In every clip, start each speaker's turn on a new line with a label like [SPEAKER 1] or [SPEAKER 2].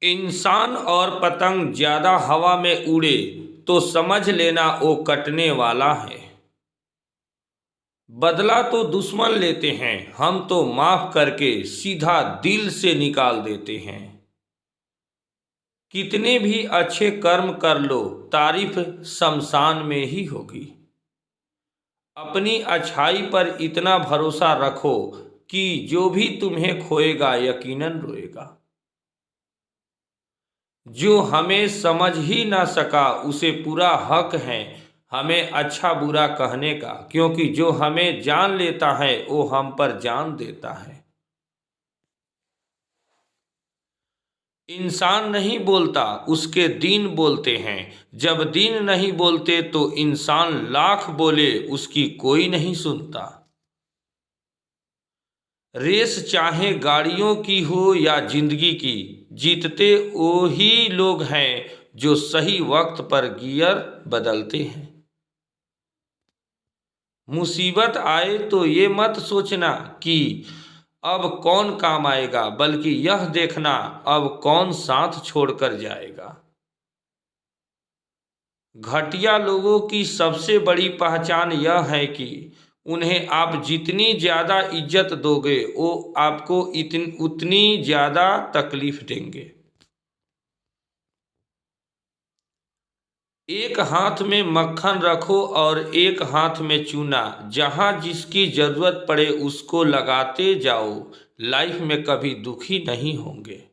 [SPEAKER 1] इंसान और पतंग ज्यादा हवा में उड़े तो समझ लेना वो कटने वाला है। बदला तो दुश्मन लेते हैं, हम तो माफ करके सीधा दिल से निकाल देते हैं। कितने भी अच्छे कर्म कर लो, तारीफ शमशान में ही होगी। अपनी अच्छाई पर इतना भरोसा रखो कि जो भी तुम्हें खोएगा यकीनन रोएगा। जो हमें समझ ही ना सका उसे पूरा हक है हमें अच्छा बुरा कहने का, क्योंकि जो हमें जान लेता है वो हम पर जान देता है। इंसान नहीं बोलता, उसके दिन बोलते हैं। जब दिन नहीं बोलते तो इंसान लाख बोले उसकी कोई नहीं सुनता। रेस चाहे गाड़ियों की हो या जिंदगी की, जीतते वो ही लोग हैं जो सही वक्त पर गियर बदलते हैं। मुसीबत आए तो ये मत सोचना कि अब कौन काम आएगा, बल्कि यह देखना अब कौन साथ छोड़कर जाएगा। घटिया लोगों की सबसे बड़ी पहचान यह है कि उन्हें आप जितनी ज़्यादा इज्जत दोगे वो आपको उतनी ज़्यादा तकलीफ देंगे। एक हाथ में मक्खन रखो और एक हाथ में चूना। जहाँ जिसकी ज़रूरत पड़े उसको लगाते जाओ, लाइफ में कभी दुखी नहीं होंगे।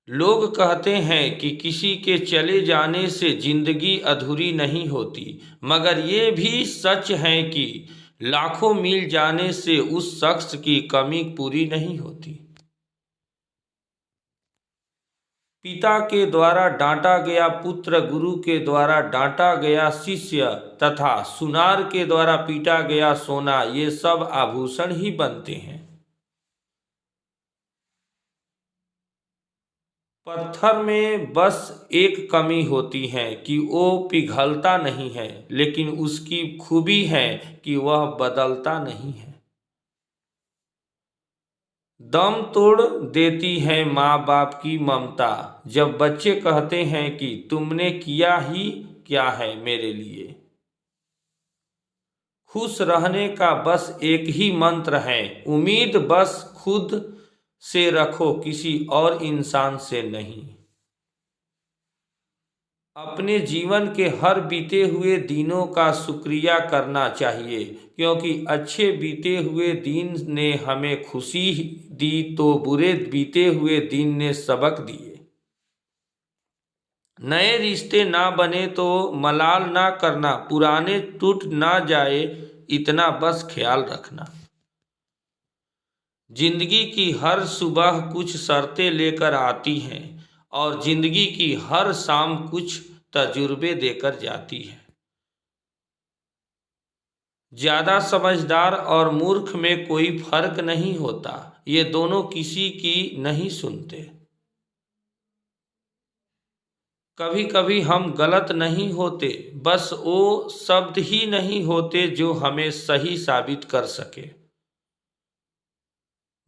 [SPEAKER 1] लोग कहते हैं कि किसी के चले जाने से जिंदगी अधूरी नहीं होती, मगर ये भी सच है कि लाखों मील जाने से उस शख्स की कमी पूरी नहीं होती। पिता के द्वारा डांटा गया पुत्र, गुरु के द्वारा डांटा गया शिष्य, तथा सुनार के द्वारा पीटा गया सोना, ये सब आभूषण ही बनते हैं। पत्थर में बस एक कमी होती है कि वो पिघलता नहीं है, लेकिन उसकी खूबी है कि वह बदलता नहीं है। दम तोड़ देती है माँ बाप की ममता, जब बच्चे कहते हैं कि तुमने किया ही क्या है मेरे लिए। खुश रहने का बस एक ही मंत्र है, उम्मीद बस खुद से रखो, किसी और इंसान से नहीं। अपने जीवन के हर बीते हुए दिनों का शुक्रिया करना चाहिए, क्योंकि अच्छे बीते हुए दिन ने हमें खुशी दी तो बुरे बीते हुए दिन ने सबक दिए। नए रिश्ते ना बने तो मलाल ना करना, पुराने टूट ना जाए इतना बस ख्याल रखना। जिंदगी की हर सुबह कुछ शर्तें लेकर आती हैं और जिंदगी की हर शाम कुछ तजुर्बे देकर जाती है। ज्यादा समझदार और मूर्ख में कोई फर्क नहीं होता, ये दोनों किसी की नहीं सुनते। कभी कभी हम गलत नहीं होते, बस वो शब्द ही नहीं होते जो हमें सही साबित कर सके।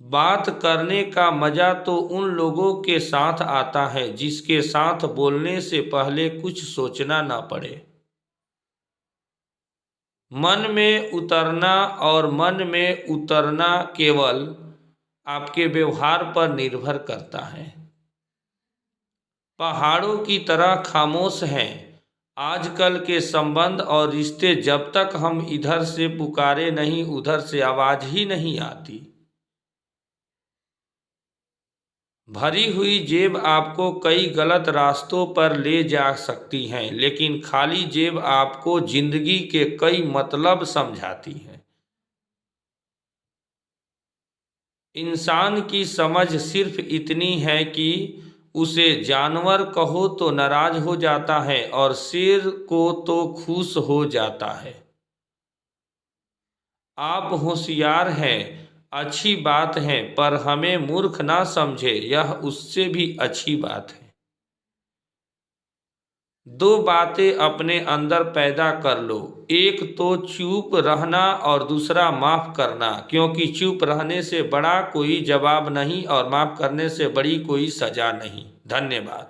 [SPEAKER 1] बात करने का मजा तो उन लोगों के साथ आता है जिसके साथ बोलने से पहले कुछ सोचना ना पड़े। मन में उतरना और मन में उतरना केवल आपके व्यवहार पर निर्भर करता है। पहाड़ों की तरह खामोश हैं आजकल के संबंध और रिश्ते, जब तक हम इधर से पुकारे नहीं उधर से आवाज ही नहीं आती। भरी हुई जेब आपको कई गलत रास्तों पर ले जा सकती हैं, लेकिन खाली जेब आपको जिंदगी के कई मतलब समझाती है। इंसान की समझ सिर्फ इतनी है कि उसे जानवर कहो तो नाराज हो जाता है और शेर को तो खुश हो जाता है। आप होशियार हैं, अच्छी बात है, पर हमें मूर्ख ना समझे, यह उससे भी अच्छी बात है। दो बातें अपने अंदर पैदा कर लो, एक तो चुप रहना और दूसरा माफ़ करना, क्योंकि चुप रहने से बड़ा कोई जवाब नहीं और माफ़ करने से बड़ी कोई सज़ा नहीं। धन्यवाद।